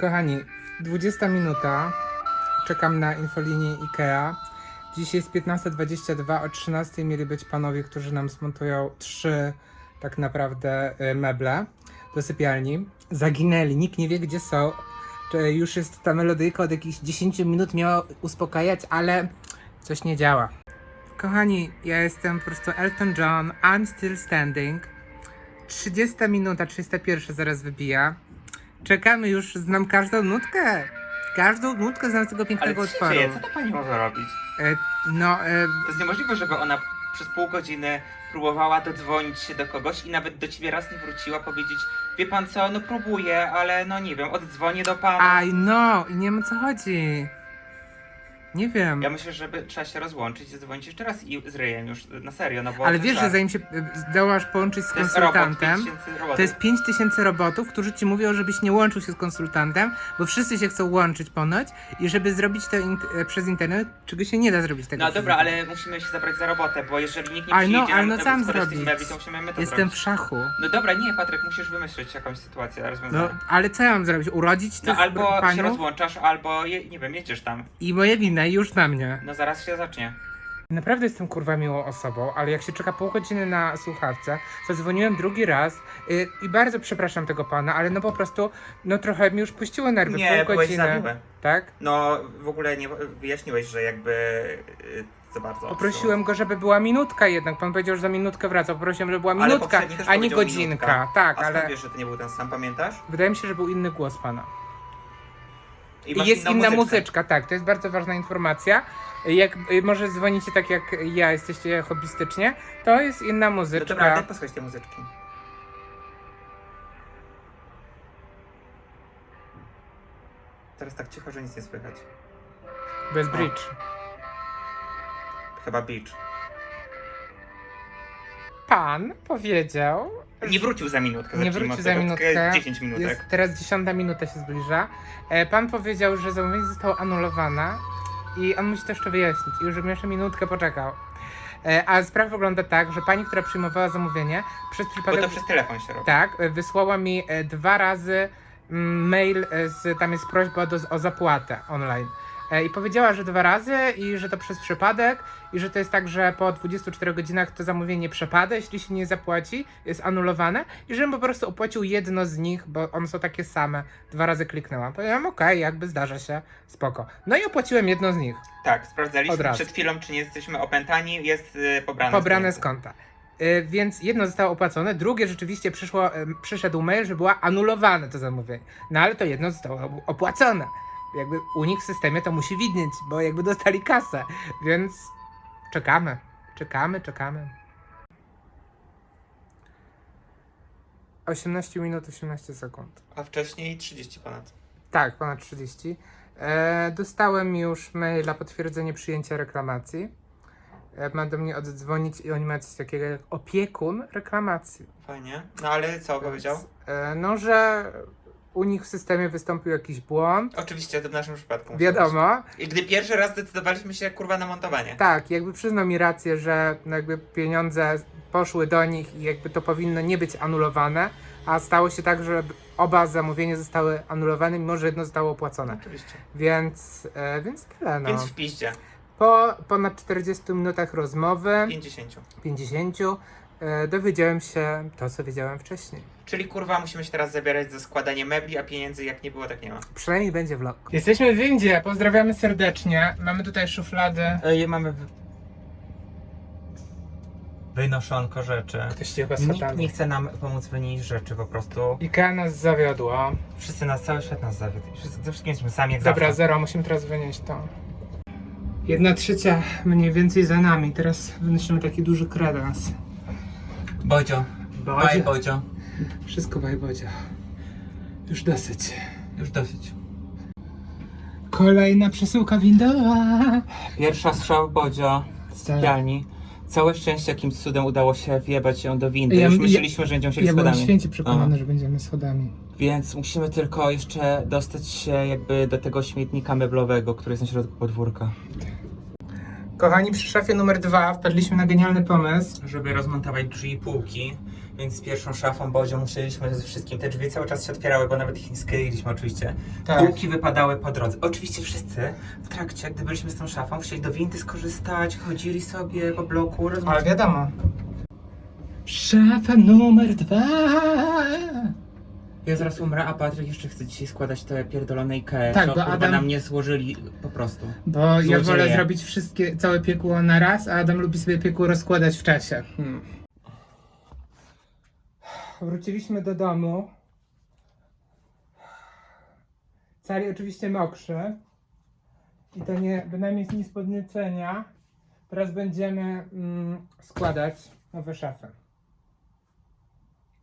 Kochani, 20 minuta. Czekam na infolinię IKEA. Dziś jest 15:22, o 13 mieli być panowie, którzy nam smontują 3 tak naprawdę meble do sypialni. Zaginęli, nikt nie wie gdzie są. Już jest ta melodyjka od jakichś 10 minut, miała uspokajać, ale coś nie działa. Kochani, ja jestem po prostu Elton John, I'm still standing. 30 minuta, 31 zaraz wybija. Czekamy już, znam każdą nutkę. Każdą nutkę znam z tego pięknego Ale co się utworu. dzieje? Co ta pani może robić? To jest niemożliwe, żeby ona przez pół godziny próbowała dodzwonić się do kogoś i nawet do ciebie raz nie wróciła powiedzieć: wie pan co, no próbuję, ale no nie wiem, oddzwonię do pana. I know, i nie wiem o co chodzi. Nie wiem. Ja myślę, że trzeba się rozłączyć, zadzwonić jeszcze raz i z ryjem już na serio, no bo Ale to wiesz, jest że żart. zanim się zdołasz połączyć z To jest robot, konsultantem, 5000 robotów. to jest 5000 robotów, którzy ci mówią, żebyś nie łączył się z konsultantem, bo wszyscy się chcą łączyć ponoć i żeby zrobić to przez internet, czego się nie da zrobić tego No przez dobra, internet. ale musimy się zabrać za robotę, bo jeżeli nikt nie Ale no, przyjdzie ale no co mam składać tych zrobić? mebli, to musimy my to Jestem zrobić. w szachu. No dobra, nie Patryk, musisz wymyślić jakąś sytuację, rozwiązanie. No, ale co ja mam zrobić? Urodzić No tych albo się paniów? rozłączasz, albo nie wiem, jedziesz tam. I moje wina i już na mnie. No zaraz się zacznie. Naprawdę jestem kurwa miłą osobą, ale jak się czeka pół godziny na słuchawce, zadzwoniłem drugi raz i bardzo przepraszam tego pana, ale no po prostu, no trochę mi już puściło nerwy, Nie, pół byłeś godziny. za miły. Tak? No w ogóle nie wyjaśniłeś, że jakby za bardzo. Poprosiłem go, żeby była minutka jednak, pan powiedział, że za minutkę wraca, poprosiłem, żeby była Ale minutka, poprzedni też a nie powiedział godzinka. minutka. Tak, A skąd ale wiesz, że to nie był ten sam, pamiętasz? wydaje mi się, że był inny głos pana. I I masz jest inną inna muzyczkę. muzyczka, tak, to jest bardzo ważna informacja. Jak może dzwonicie tak jak ja, jesteście hobbystycznie, to jest inna No muzyczka. dobra, daj posłuchać tej muzyczki. Teraz tak cicho, że nic nie słychać. Bez bridge. Chyba beach. Pan powiedział, Nie wrócił za minutkę. nie zacznijmy wróci od za tego, minutkę. tylko jest 10 minutek. Jest teraz 10 minuta się zbliża. Pan powiedział, że zamówienie zostało anulowane i on musi to jeszcze wyjaśnić i już bym jeszcze minutkę poczekał. A sprawa wygląda tak, że pani, która przyjmowała zamówienie, przez Bo przypadek... to przez telefon się robi. Tak, wysłała mi 2 razy mail, tam jest prośba o zapłatę online. I powiedziała, że 2 razy i że to przez przypadek i że to jest tak, że po 24 godzinach to zamówienie przepada, jeśli się nie zapłaci, jest anulowane i żebym po prostu opłacił jedno z nich, bo one są takie same. 2 razy kliknęłam. Powiedziałam, okej, jakby zdarza się, spoko. No i opłaciłem jedno z nich, Tak, Od sprawdzaliśmy razu. przed chwilą, czy nie jesteśmy opętani. Jest pobrane. pobrane z konta. Więc jedno zostało opłacone, drugie rzeczywiście przyszedł mail, że była anulowane to zamówienie. No ale to jedno zostało opłacone. Jakby u nich w systemie to musi widnieć, bo jakby dostali kasę. Więc czekamy. 18 minut 18 sekund. A wcześniej 30 ponad. Tak, ponad 30. Dostałem już maila potwierdzenie przyjęcia reklamacji. Ma do mnie oddzwonić i oni mają coś takiego jak opiekun reklamacji. Fajnie. No ale co powiedział? No, że u nich w systemie wystąpił jakiś błąd. Oczywiście, to w naszym przypadku. Wiadomo. I gdy pierwszy raz zdecydowaliśmy się kurwa na montowanie. Tak, jakby przyznał mi rację, że no jakby pieniądze poszły do nich i jakby to powinno nie być anulowane, a stało się tak, że oba zamówienia zostały anulowane, mimo że jedno zostało opłacone. Oczywiście. Więc tyle, no. Więc w piździe. Po ponad 40 minutach rozmowy, 50. 50, dowiedziałem się to, co wiedziałem wcześniej. Czyli kurwa musimy się teraz zabierać za składanie mebli, a pieniędzy jak nie było, tak nie ma. Przynajmniej będzie vlog. Jesteśmy w windzie, pozdrawiamy serdecznie. Mamy tutaj szuflady. Mamy wynoszonko rzeczy. Ktoś ci chyba Nikt satany. nie chce nam pomóc wynieść rzeczy po prostu. IKEA nas zawiodła. Wszyscy nas, cały świat nas zawiódł. Ze wszystkim jesteśmy sami jak Dobra, zawsze. zero, musimy teraz wynieść to. 1/3 mniej więcej za nami. Teraz wynosimy taki duży kredens. Bodzio. Bye, Bodzio. Wszystko bajbodzia. Już dosyć. Już dosyć. Kolejna przesyłka windowa. Pierwsza strzał Bodzio z sypialni. Całe szczęście jakimś cudem udało się wjebać ją do windy. Już myśleliśmy, że będziemy się Ja byłem schodami. święcie przekonany, że będziemy schodami. Więc musimy tylko jeszcze dostać się jakby do tego śmietnika meblowego, który jest na środku podwórka. Kochani, przy szafie numer 2 wpadliśmy na genialny pomysł. Żeby rozmontować drzwi i półki, więc z pierwszą szafą Bozią musieliśmy ze wszystkim. Te drzwi cały czas się otwierały, bo nawet ich nie skryliśmy oczywiście. Tak. Półki wypadały po drodze. Oczywiście wszyscy w trakcie, gdy byliśmy z tą szafą, chcieli do windy skorzystać, chodzili sobie po bloku, Ale wiadomo. Szafa numer 2. Ja zaraz umrę, a Patryk jeszcze chce dzisiaj składać te pierdolone Ikea, Tak, co bo kurwa Adam- nam nie złożyli po prostu. Bo ja Złodzieje. wolę zrobić całe piekło na raz, a Adam lubi sobie piekło rozkładać w czasie. Wróciliśmy do domu. Cali oczywiście mokrzy. I to nie, bynajmniej z nispodniecenia. Teraz będziemy składać nowe szafy.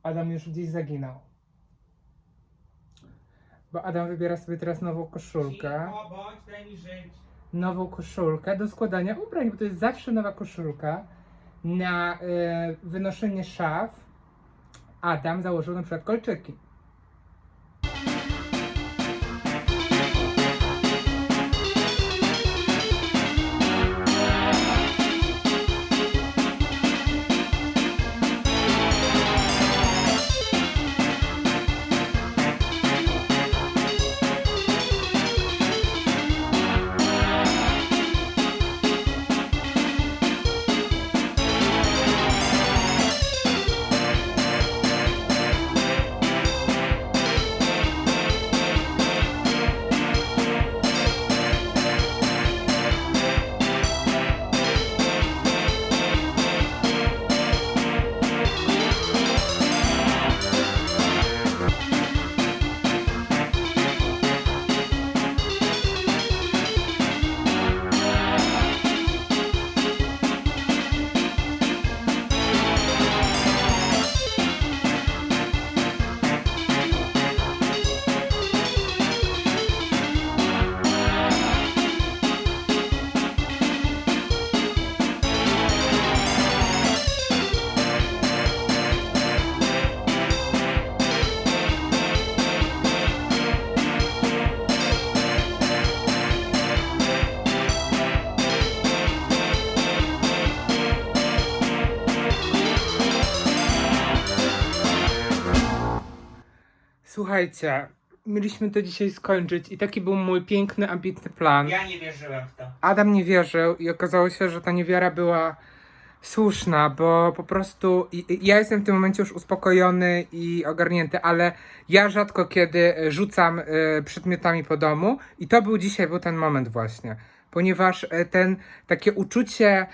Adam już gdzieś zaginął. Bo Adam wybiera sobie teraz nową koszulkę. Bądź, daj mi żyć. Nową koszulkę do składania ubrań, bo to jest zawsze nowa koszulka na wynoszenie szaf. Adam założył na przykład kolczyki. Słuchajcie, mieliśmy to dzisiaj skończyć i taki był mój piękny, ambitny plan. Ja nie wierzyłem w to. Adam nie wierzył i okazało się, że ta niewiara była słuszna, bo po prostu ja jestem w tym momencie już uspokojony i ogarnięty, ale ja rzadko kiedy rzucam przedmiotami po domu i to był ten moment właśnie. Ponieważ takie uczucie,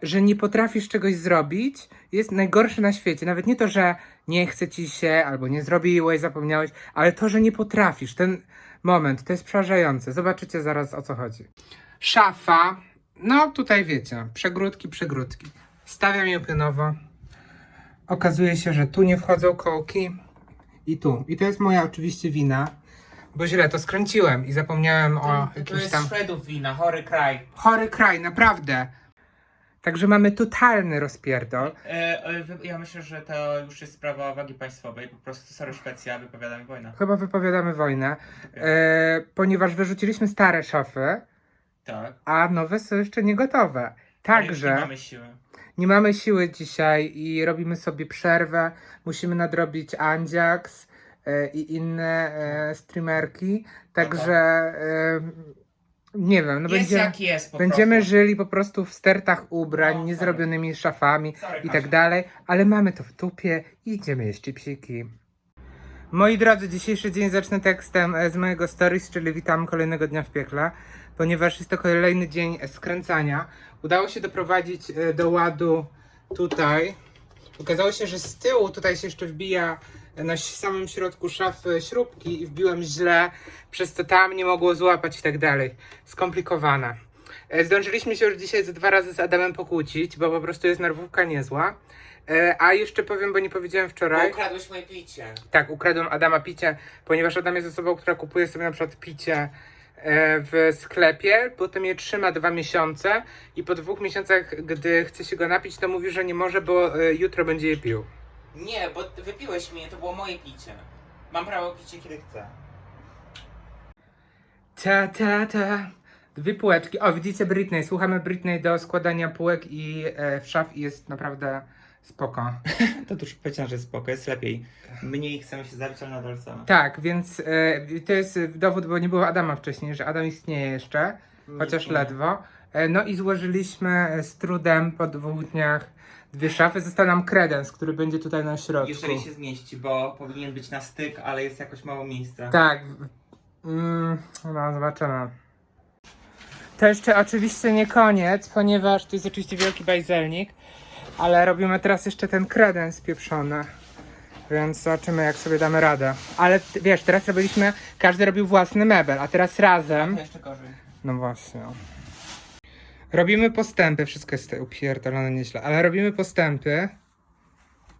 że nie potrafisz czegoś zrobić, jest najgorsze na świecie. Nawet nie to, że nie chce ci się, albo nie zrobiłeś, zapomniałeś, ale to, że nie potrafisz. Ten moment, to jest przerażające. Zobaczycie zaraz, o co chodzi. Szafa, no tutaj wiecie, przegródki. Stawiam ją pionowo. Okazuje się, że tu nie wchodzą kołki i tu. I to jest moja oczywiście wina, bo źle to skręciłem i zapomniałem o To jakimś jest tam... Szwedów wina, chory kraj. Chory kraj, naprawdę. Także mamy totalny rozpierdol. Ja myślę, że to już jest sprawa wagi państwowej. Po prostu, sorry Szwecja, wypowiadamy wojnę. Chyba wypowiadamy wojnę, ponieważ wyrzuciliśmy stare szafy, Tak. a nowe są jeszcze nie gotowe. Ale Także już nie mamy siły. nie mamy siły dzisiaj i robimy sobie przerwę. Musimy nadrobić Andziax i inne streamerki. Także nie wiem, no Jest jak jest po będziemy prostu. żyli po prostu w stertach ubrań, No, niezrobionymi szafami Sorry, i tak Kasia. dalej, ale mamy to w dupie i idziemy jeść chipsiki. Moi drodzy, dzisiejszy dzień zacznę tekstem z mojego stories, czyli witam kolejnego dnia w piekle, ponieważ jest to kolejny dzień skręcania. Udało się doprowadzić do ładu tutaj. Okazało się, że z tyłu tutaj się jeszcze wbija na samym środku szafy śrubki i wbiłem źle, przez co tam nie mogło złapać i tak dalej. Skomplikowane. Zdążyliśmy się już dzisiaj ze 2 razy z Adamem pokłócić, bo po prostu jest nerwówka niezła. A jeszcze powiem, bo nie powiedziałem Bo wczoraj. ukradłeś moje picie. Tak, ukradłem Adama picie, ponieważ Adam jest osobą, która kupuje sobie na przykład picie w sklepie, potem je trzyma 2 miesiące i po 2 miesiącach, gdy chce się go napić, to mówi, że nie może, bo jutro będzie je pił. Nie, bo wypiłeś mnie, to było moje picie. Mam prawo pić je kiedy chcę. Ta ta ta, 2 półeczki. O, widzicie Britney. Słuchamy Britney do składania półek i w szaf i jest naprawdę spoko. To dużo powiedziałem, że spoko, jest lepiej. Mniej chcemy się zabić, ale nadal są. Tak, więc to jest dowód, bo nie było Adama wcześniej, że Adam istnieje jeszcze, chociaż istnieje. ledwo. No i złożyliśmy z trudem po 2 dniach 2 szafy. Został nam kredens, który będzie tutaj na środku. Jeżeli się zmieści, bo powinien być na styk, ale jest jakoś mało miejsca. Tak. No, zobaczymy. To jeszcze oczywiście nie koniec, ponieważ to jest oczywiście wielki bajzelnik, ale robimy teraz jeszcze ten kredens pieprzony. Więc zobaczymy, jak sobie damy radę. Ale wiesz, teraz robiliśmy, każdy robił własny mebel, a teraz razem. To jeszcze gorzej. No właśnie. Robimy postępy, wszystko jest tutaj upierdolone nieźle, ale robimy postępy.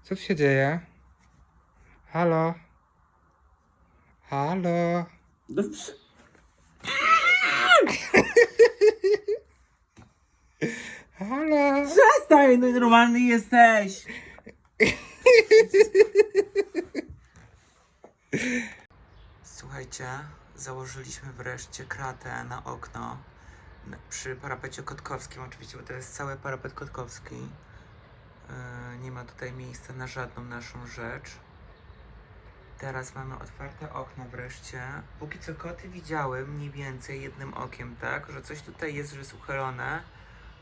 Co tu się dzieje? Halo? Halo? Dobrze. Halo? Przestań, no normalny jesteś. Słuchajcie, założyliśmy wreszcie kratę na okno przy parapecie kotkowskim oczywiście, bo to jest cały parapet kotkowski. Nie ma tutaj miejsca na żadną naszą rzecz. Teraz mamy otwarte okno wreszcie. Póki co koty widziały mniej więcej jednym okiem, tak? Że coś tutaj jest, że jest uchylone,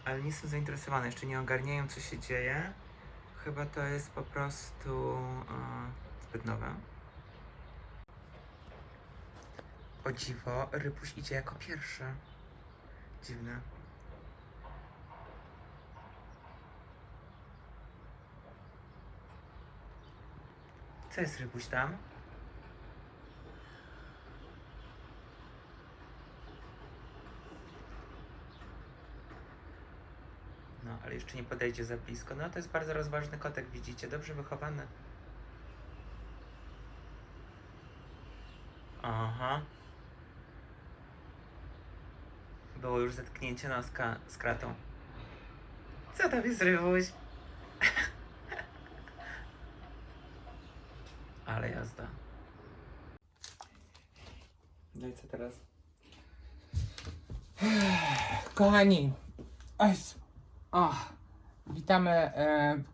ale nie jestem zainteresowany, jeszcze nie ogarniają, co się dzieje. Chyba to jest po prostu zbyt nowe. O dziwo, Rybuś idzie jako pierwszy. Dziwne. Co jest Rybuś tam? No, ale jeszcze nie podejdzie za blisko. No, to jest bardzo rozważny kotek, widzicie? Dobrze wychowany. Aha. Było już zetknięcie noska z kratą. Co tam jest, Rybuś? Ale jazda. No i co teraz? Kochani, witamy,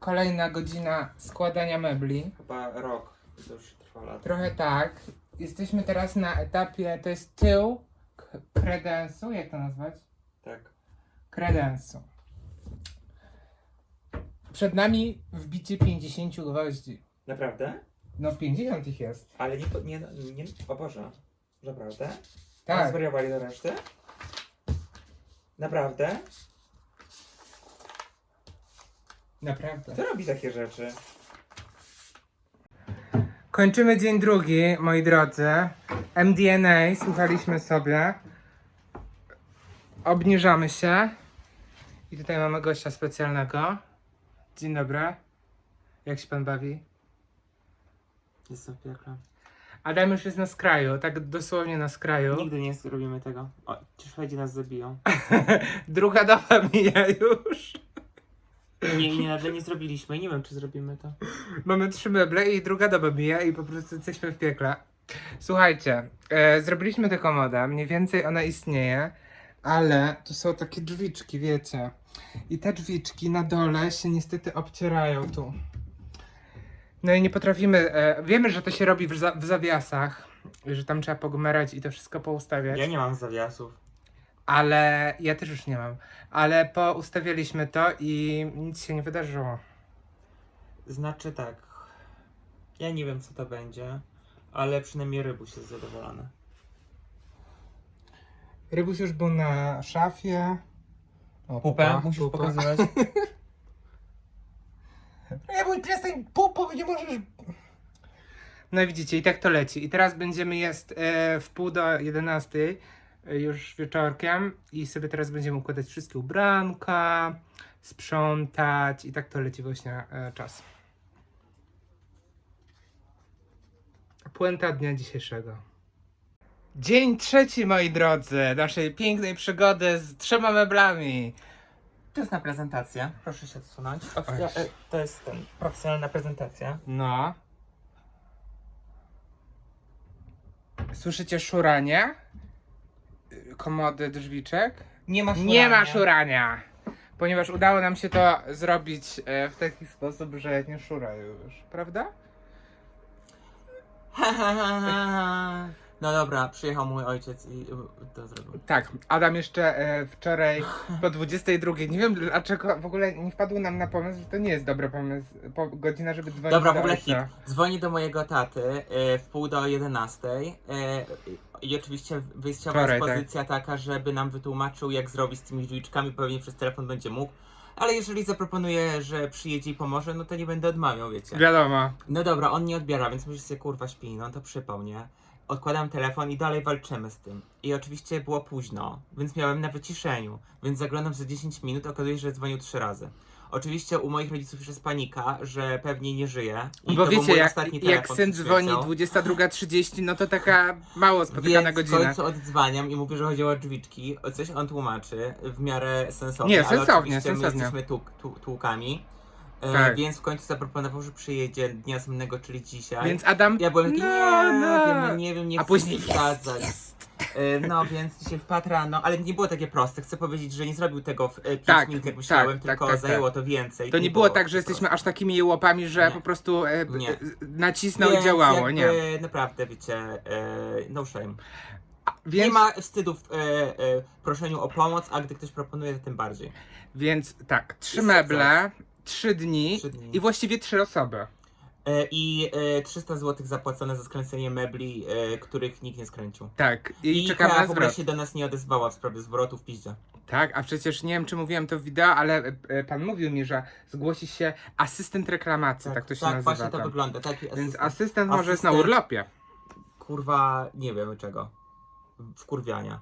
kolejna godzina składania mebli. Chyba rok. To już trwa lat. Trochę tak. Jesteśmy teraz na etapie, to jest tył kredensu, jak to nazwać? Tak. Kredensu. Przed nami wbicie 50 gwoździ. Naprawdę? No 50 ich jest. Ale nie, o Boże. Naprawdę? Tak. Zwariowali do reszty? Naprawdę? Naprawdę. Kto robi takie rzeczy? Kończymy dzień drugi, moi drodzy. MDNA, słuchaliśmy sobie. Obniżamy się. I tutaj mamy gościa specjalnego. Dzień dobry. Jak się pan bawi? Jest to piekle. Adam już jest na skraju, tak dosłownie na skraju. Nigdy nie zrobimy tego. O, ci Szwedzi nas zabiją. Druga doba mija już. Nie zrobiliśmy. Nie wiem, czy zrobimy to. Mamy 3 meble i druga doba mija i po prostu jesteśmy w piekle. Słuchajcie, zrobiliśmy tę komodę, mniej więcej ona istnieje, ale tu są takie drzwiczki, wiecie. I te drzwiczki na dole się niestety obcierają tu. No i nie potrafimy, wiemy, że to się robi w zawiasach, że tam trzeba pogmerać i to wszystko poustawiać. Ja nie mam zawiasów. Ale ja też już nie mam. Ale poustawialiśmy to i nic się nie wydarzyło. Znaczy tak. Ja nie wiem, co to będzie, ale przynajmniej Rybuś jest zadowolony. Rybuś już był na szafie. O, Pupę musisz pupa. pokazywać. Rybuś, przestań pupą, nie możesz... No i widzicie, i tak to leci. I teraz będziemy jest w 10:30 już wieczorkiem i sobie teraz będziemy układać wszystkie ubranka, sprzątać i tak to leci właśnie czas. Puenta dnia dzisiejszego. Dzień trzeci, moi drodzy, naszej pięknej przygody z 3 meblami. To jest na prezentację. Proszę się odsunąć. Oj. To jest profesjonalna prezentacja. No. Słyszycie szuranie? komody drzwiczek. Nie ma szurania. Nie ma szurania. Ponieważ udało nam się to zrobić w taki sposób, że nie szurają już, prawda? No dobra, przyjechał mój ojciec i to zrobił. Tak, Adam jeszcze wczoraj po 22. Nie wiem dlaczego w ogóle nie wpadł nam na pomysł, że to nie jest dobry pomysł. Godzina, żeby dzwonić Dobra, do w ogóle hit. ojca. Dzwoni do mojego taty w 10:30 i oczywiście wyjściowa Wczoraj, jest pozycja taka, żeby nam wytłumaczył, jak zrobić z tymi drzwiczkami, pewnie przez telefon będzie mógł. Ale jeżeli zaproponuje, że przyjedzie i pomoże, no to nie będę odmawiał, wiecie. Wiadomo. No dobra, on nie odbiera, więc myślę sobie, kurwa, śpi, no to przypał, nie? Odkładam telefon i dalej walczymy z tym. I oczywiście było późno, więc miałem na wyciszeniu. Więc zaglądam za 10 minut, okazuje się, że dzwonił 3 razy. Oczywiście u moich rodziców już jest panika, że pewnie nie żyje. I Bo to był wiecie, mój jak ostatni telefon syn przed dzwoni śmiercią. 22:30, no to taka mało spotykana Więc w godzina. końcu odzwaniam i mówię, że chodziło o drzwiczki. O coś on tłumaczy w miarę sensownie. Nie, ale sensownie, oczywiście sensownie. my jesteśmy tłukami. Tak. Więc w końcu zaproponował, że przyjedzie dnia następnego, czyli dzisiaj. Więc Adam, Ja byłem taki, nie wiem, nie A chcę później się zgadzać. No, więc dzisiaj wpadł rano, ale nie było takie proste. Chcę powiedzieć, że nie zrobił tego w 5 Tak, minut, jak tak, myślałem, tak, tylko tak, zajęło to więcej. to nie było tak, że jesteśmy aż takimi jełopami, że Nie. po prostu Nie. nacisnął Więc i działało, jakby, nie. Naprawdę, wiecie, no shame. Więc, Nie ma wstydu w proszeniu o pomoc, a gdy ktoś proponuje, to tym bardziej. więc tak, 3 Jest meble, 3 dni 3 dni. i właściwie 3 osoby. I 300 zł zapłacone za skręcenie mebli, których nikt nie skręcił. Tak, i I czekamy Ikea na w ogóle zwrot. się do nas nie odezwała w sprawie zwrotu w piździe. Tak, a przecież nie wiem, czy mówiłem to w wideo, ale pan mówił mi, że zgłosi się asystent reklamacji, tak to się nazywa. właśnie to tam. wygląda. Więc asystent może jest na urlopie. Kurwa, nie wiemy czego. Wkurwiania.